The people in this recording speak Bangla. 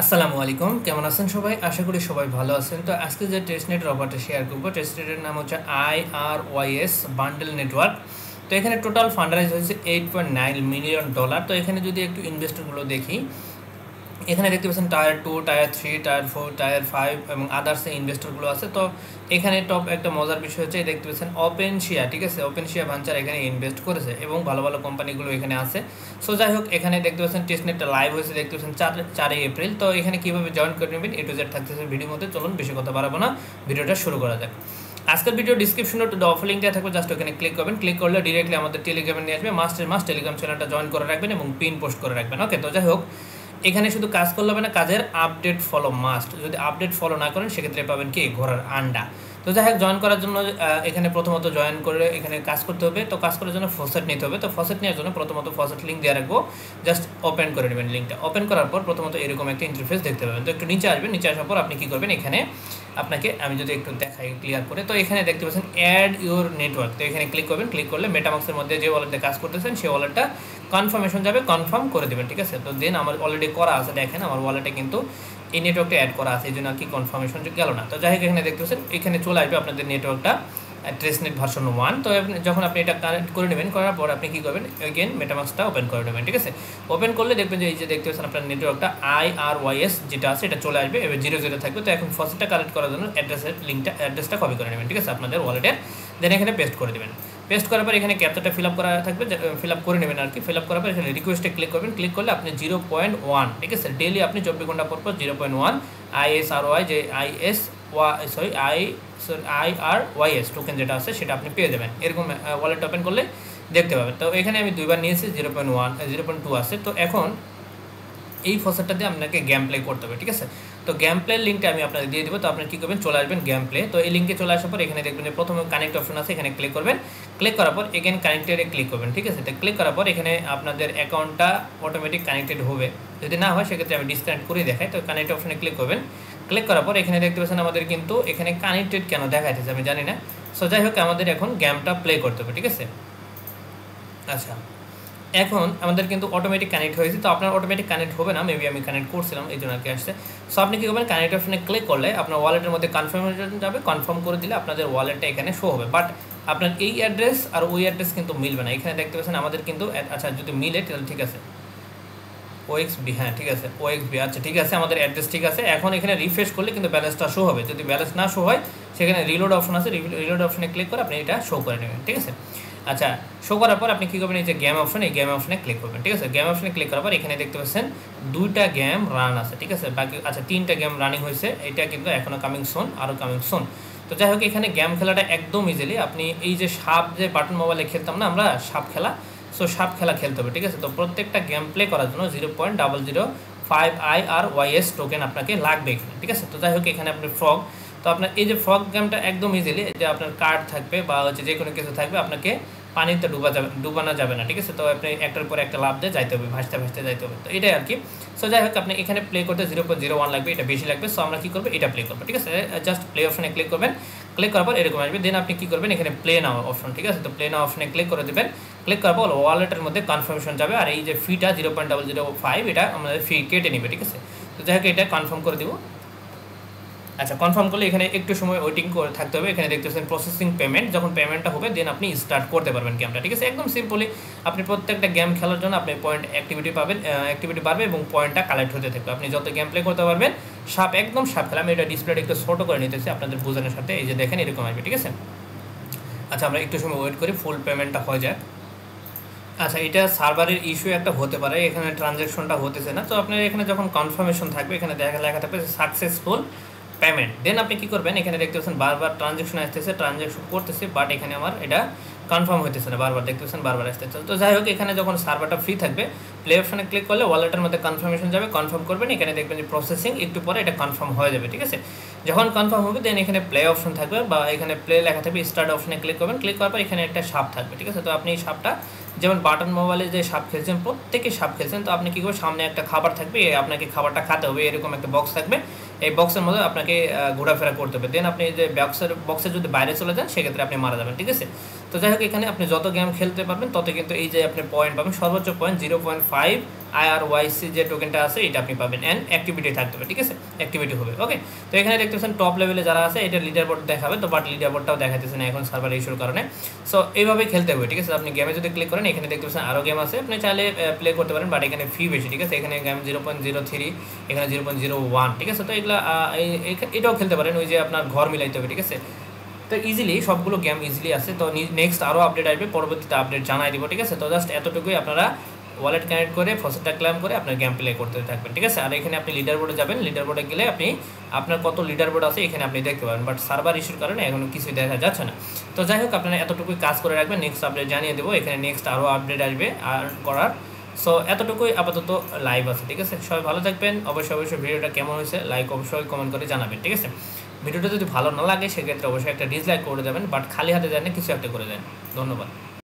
আসসালামু আলাইকুম, কেমন আছেন সবাই? আশা করি সবাই ভালো আছেন। তো আজকে যে টেস্টনেটের অফারটা শেয়ার করবো, টেস্টনেটের নাম হচ্ছে IRYS বান্ডেল নেটওয়ার্ক। তো এখানে টোটাল ফান্ডরাইজ হয়েছে $8.9 মিলিয়ন। তো এখানে যদি একটু ইনভেস্টরগুলো দেখি, এখানে দেখতে পাচ্ছেন টায়ার 2, টায়ার 3, টায়ার 4, টায়ার 5 এবং আদার্সে ইনভেস্টরগুলো আছে। তো এখানে টপ একটা মজার বিষয় হচ্ছে দেখতে পাচ্ছেন ওপেনশিয়া, ঠিক আছে, ওপেনশিয়া ভাঞ্চার এখানে ইনভেস্ট করেছে এবং ভালো ভালো কোম্পানিগুলো এখানে আছে। সো যাই হোক, এখানে দেখতে পাচ্ছেন টেস্টনেটটা লাইভ হয়েছে, দেখতে পাচ্ছেন 4 এপ্রিল। তো এখানে কীভাবে জয়েন করে নেবেন A to Z থাকতেছে ভিডিওর মধ্যে। চলুন বেশি কথা বাড়াবো না, ভিডিওটা শুরু করা যাক। আজকের ভিডিও ডিসক্রিপশনে একটু অফার লিঙ্ক দেওয়া থাকবে, জাস্ট ওখানে ক্লিক করবেন। ক্লিক করলে ডিরেক্টলি আমাদের টেলিগ্রামে নিয়ে আসবে। মাস্ট টেলিগ্রাম চ্যানেলটা জয়েন করে রাখবেন এবং পিন পোস্ট করে রাখবেন। ওকে, তো যাই হোক, এখানে শুধু কাজ করলে হবে না, কাজের আপডেট ফলো মাস্ট। যদি আপডেট ফলো না করেন সেক্ষেত্রে পাবেন কি ঘোড়ার আন্ডা। তো যাই হোক, জয়েন করার জন্য এখানে প্রথমত জয়েন করে এখানে কাজ করতে হবে। তো কাজ করার জন্য ফসেট নিতে হবে। তো ফসেট নেওয়ার জন্য প্রথমত ফসেট লিঙ্ক দিয়ে রাখবো, জাস্ট ওপেন করে নেবেন লিঙ্কটা। ওপেন করার পর প্রথমত এরকম একটা ইন্টারফেস দেখতে পাবেন। তো একটু নিচে আসবেন, নিচে আসার পর আপনি কী করবেন, এখানে আপনাকে আমি যদি একটু দেখাই ক্লিয়ার করে, তো এখানে দেখতে পাচ্ছেন অ্যাড ইউর নেটওয়ার্ক। তো এখানে ক্লিক করবেন। ক্লিক করলে মেটামাক্সের মধ্যে যে ওয়ালেটে কাজ করতেছেন সেই ওয়ালেটটা কনফার্মেশন যাবে, কনফার্ম করে দেবেন, ঠিক আছে। তো দেন আমার অলরেডি করা আছে, দেখেন আমার ওয়ালেটে কিন্তু এই নেটওয়ার্কটা অ্যাড করা আছে, এই জন্য আর কি কনফার্মেশন গেল না। তো যাই হোক, এখানে দেখতে পাচ্ছেন এখানে চলে আসবে আপনাদের নেটওয়ার্কটা টেস্টনেট ভার্সন 1। তো যখন আপনি এটা কানেক্ট করে নেবেন, করার পর আপনি কী করবেন, এগেন মেটামাক্সটা ওপেন করে নেবেন, ঠিক আছে। ওপেন করলে দেখবেন যে এই যে দেখতে পাচ্ছেন আপনার নেটওয়ার্কটা IRYS যেটা আছে এটা চলে আসবে, এবার 0 থাকবে। তো এখন ফসেটটা কালেক্ট করার জন্য অ্যাড্রেসটা কপি করে নেবেন, ঠিক আছে, আপনাদের ওয়ালেটের। দেন এখানে পেস্ট করে দেবেন। পেস্ট করার পর এখানে ক্যাপচারটা ফিল আপ করা থাকবে, ফিল আপ করে নেবেন আর কি। ফিল আপ করার পর এখানে রিকোয়েস্টে ক্লিক করবেন। ক্লিক করলে আপনি 0.1, ঠিক আছে, ডেলি আপনি 24 ঘন্টা পর 0.1 ISRY যে IRYS টোকেন যেটা আছে সেটা আপনি পেয়ে যাবেন। এরকম ওয়ালেট ওপেন করলে দেখতে পাবেন। তো এখানে আমি 2বার নিয়েছি, 0.2 আছে। তো এখন এই ফসেটটা দিয়ে আপনাকে গেম প্লে করতে হবে, ঠিক আছে। তো গেম প্লের লিঙ্কটা আমি আপনাদের দিয়ে দেবো। তো আপনি কী করবেন, চলে আসবেন গেম প্লে। তো এই লিঙ্কে চলে আসার পর এখানে দেখবেন যে প্রথমে কানেক্ট অপশন আছে, এখানে ক্লিক করবেন। ক্লিক করার পর এগেন কানেক্টেডে ক্লিক করবেন, ঠিক আছে। তো ক্লিক করার পর এখানে আপনাদের অ্যাকাউন্টটা অটোমেটিক কানেক্টেড হবে। যদি না হয় সেক্ষেত্রে আমি ডিসকানেক্ট করে দেখাই। তো কানেক্ট অপশনে ক্লিক করবেন। ক্লিক করার পর এখানে দেখতে পাচ্ছেন আমাদের কিন্তু এখানে কানেক্টেড কেন দেখাইতেছে আমি জানি না। সো যাই হোক, আমাদের এখন গেমটা প্লে করতে হবে, ঠিক আছে। আচ্ছা, এখন আমাদের কিন্তু অটোমেটিক কানেক্ট হয়েছে। তো আপনার অটোমেটিক কানেক্ট হবে না, মেবি আমি কানেক্ট করছিলাম এই জন্য আর কি আসছে। সো আপনি কী করবেন, কানেক্ট অপশনে ক্লিক করলে আপনার ওয়ালেটের মধ্যে কনফার্মেশন যাবে, কনফার্ম করে দিলে আপনাদের ওয়ালেটটা এখানে শো হবে। বাট আপনার এই অ্যাড্রেস আর ওই অ্যাড্রেস কিন্তু মিলবে না। এখানে দেখতে পাচ্ছেন আমাদের কিন্তু, আচ্ছা যদি মিলে তাহলে ঠিক আছে, OXB, হ্যাঁ ঠিক আছে, OXB, আচ্ছা ঠিক আছে, আমাদের অ্যাড্রেস ঠিক আছে। এখন এখানে রিফ্রেশ করলে কিন্তু ব্যালেন্সটা শো হবে। যদি ব্যালেন্স না শো হয় সেখানে রিলোড অপশন আছে, রিলোড অপশনে ক্লিক করে আপনি এটা শো করে নেবেন, ঠিক আছে। আচ্ছা, শো করার পর আপনি কী করবেন, এই যে গেম অপশন, এই গেম অপশনে ক্লিক করবেন, ঠিক আছে। গেম অপশনে ক্লিক করার পর এখানে দেখতে পাচ্ছেন 2টা গেম রান আছে, ঠিক আছে। বাকি আচ্ছা 3টা গেম রানিং হয়েছে, এটা কিন্তু এখনও কামিং সুন, আরও কামিং সুন। তো যাই হোক, এখানে গেম খেলাটা একদম ইজিলি আপনি এই যে সাপ যে বাটন মোবাইলে খেলতাম না আমরা সাপ খেলা, সো সাপ খেলা খেলতে হবে, ঠিক আছে। তো প্রত্যেকটা গেম প্লে করার জন্য 0.005 IRYS টোকেন আপনাকে লাগবে এখানে, ঠিক আছে। তো যাই হোক, এখানে আপনি ফ্রগ, তো আপনার এই যে ফ্রগ গেমটা একদম ইজিলি, যে আপনার কার্ড থাকবে বা হচ্ছে যে কোনো কিছু থাকবে, আপনাকে পানিতে ডুবানো যাবে না, ঠিক আছে। তো আপনি একটার পর একটা লাভ দিয়ে যাইতে হবে, ভাসতে ভাসতে যাইতে হবে। তো এটাই আর কি। সো যাই হোক, আপনি এখানে প্লে করতে 0.01 লাগবে, এটা বেশি লাগবে। সো আমরা কী করবো, এটা প্লে করবো, ঠিক আছে। জাস্ট প্লে অপশনে ক্লিক করবেন। ক্লিক করার পর এরকম আসবে। দেন আপনি কী করবেন, এখানে প্লে নাও অপশন, ঠিক আছে। তো প্লে নাও অপশনে ক্লিক করে দেবেন। ক্লিক করার পর ওয়ালেটের মধ্যে কনফার্মেশন যাবে, আর এই যে ফিটা 0.005 এটা আমাদের ফি কেটে নেবে, ঠিক আছে। তো যাই হোক, এটা কনফার্ম করে দিব। আচ্ছা, কনফার্ম করলে এখানে একটু সময় ওয়েটিং করে থাকতে হবে। এখানে দেখতেছেন প্রসেসিং পেমেন্ট, যখন পেমেন্টটা হবে দেন আপনি স্টার্ট করতে পারবেন গেমটা, ঠিক আছে। একদম সিম্পলি আপনি প্রত্যেকটা গেম খেলার জন্য আপনি পয়েন্ট অ্যাক্টিভিটি পাবেন, অ্যাক্টিভিটি বাড়বে এবং পয়েন্টটা কালেক্ট হতে থাকবে। আপনি যত গেম প্লে করতে পারবেন, সাপ একদম সাপ খেলা। আমি এটা ডিসপ্লেটা একটু ছোটো করে নিতেছি আপনাদের বোঝানোর সাথে। এই যে দেখেন এরকম আসবে, ঠিক আছে। আচ্ছা, আমরা একটু সময় ওয়েট করি, ফুল পেমেন্টটা হয়ে যায়। আচ্ছা, এটা সার্ভারের ইস্যু একটা হতে পারে, এখানে ট্রানজ্যাকশনটা হতেছে না। তো আপনার এখানে যখন কনফার্মেশন থাকবে, এখানে লেখা থাকবে সাকসেসফুল পেমেন্ট। দেন আপনি কী করবেন, এখানে দেখতে পাচ্ছেন বারবার ট্রানজ্যাকশন আসতেছে, ট্রানজ্যাকশন করতেছে, বাট এখানে আমার এটা কনফার্ম হইতেছে না, বারবার দেখতে পাচ্ছেন বারবার আসতেছে। তো যাই হোক, এখানে যখন সার্ভারটা ফ্রি থাকবে, প্লে অপশনে ক্লিক করলে ওয়ালেটের মধ্যে কনফার্মেশন যাবে, কনফার্ম করবেন। এখানে দেখবেন যে প্রসেসিং, একটু পরে এটা কনফার্ম হয়ে যাবে, ঠিক আছে। যখন কনফার্ম হবে দেন এখানে প্লে অপশন থাকবে বা এখানে প্লে লেখা থাকবে, স্টার্ট অপশনে ক্লিক করবেন। ক্লিক করার পর এখানে একটা সাপ থাকবে, ঠিক আছে। তো আপনি এই সাপটা, যেমন বাটন মোবাইলে যে সাপ খেলছেন, প্রত্যেকে সাপ খেলছেন, তো আপনি কী করবেন, সামনে একটা খাবার থাকবে, আপনাকে খাবারটা খেতে হবে, এরকম একটা বক্স থাকবে। এই বক্সের মধ্যে আপনাকে ঘোরাফেরা করতে হবে। দেন আপনি যে বক্সের যদি বাইরে চলে যান সেক্ষেত্রে আপনি মারা যাবেন, ঠিক আছে। তো যাই হোক, এখানে আপনি যত গেম খেলতে পারবেন তত কিন্তু এই যে আপনি পয়েন্ট পাবেন, সর্বোচ্চ পয়েন্ট 0.5 IRYC যে টোকেনটা আছে এটা আপনি পাবেন, অ্যান্ড অ্যাক্টিভিটি থাকতে হবে, ঠিক আছে, অ্যাক্টিভিটি হবে। ওকে, তো এখানে দেখতেছেন টপ লেভেলে যারা আছে এটা লিডার বোর্ড দেখাবে, তো বাট লিডার বোর্ডটাও দেখাতেছে না এখন সার্ভার ইস্যুর কারণে। সো এইভাবে খেলতে হবে, ঠিক আছে। আপনি গেমে যদি ক্লিক করেন এখানে দেখতেছেন আরও গেম আছে, আপনি চাইলে প্লে করতে পারেন, বাট এখানে ফি বেশি, ঠিক আছে। এখানে গেম 0.03, এখানে 0.01, ঠিক আছে। তো এগুলো এটাও খেলতে পারেন, ওই যে আপনার ঘর মিলাইতে হবে, ঠিক আছে। তো ইজিলি সবগুলো গেম ইজিলি আছে। তো নেক্সট আরও আপডেট আসবে, পরবর্তীতে আপডেট জানাই দিব, ঠিক আছে। তো জাস্ট এতটুকুই, আপনারা ওয়ালেট কানেক্ট করে ফসেটটা ক্লেম করে আপনার গেম প্লে করতে থাকবেন, ঠিক আছে। আর এখানে আপনি লিডার বোর্ডে যাবেন, লিডার বোর্ডে গেলে আপনি আপনার কত লিডার বোর্ড আছে এখানে আপনি দেখতে পাবেন, বাট সার্ভার ইস্যুর কারণে এখনো কিছুই দেখা যাচ্ছে না। তো যাই হোক, আপনারা এতটুকুই কাজ করে রাখবেন, নেক্সট আপডেট জানিয়ে দেবো, এখানে নেক্সট আরও আপডেট আসবে আর করার। সো এতটুকুই আপাতত লাইভ আছে, ঠিক আছে। সবাই ভালো থাকবেন, অবশ্যই ভিডিওটা কেমন হয়েছে লাইক অবশ্যই কমেন্ট করে জানাবেন, ঠিক আছে। ভিডিওটা যদি ভালো না লাগে সেক্ষেত্রে অবশ্যই একটা ডিসলাইক করে দেবেন, বাট খালি হাতে দেন না, কিছু একটা করে দেন। ধন্যবাদ।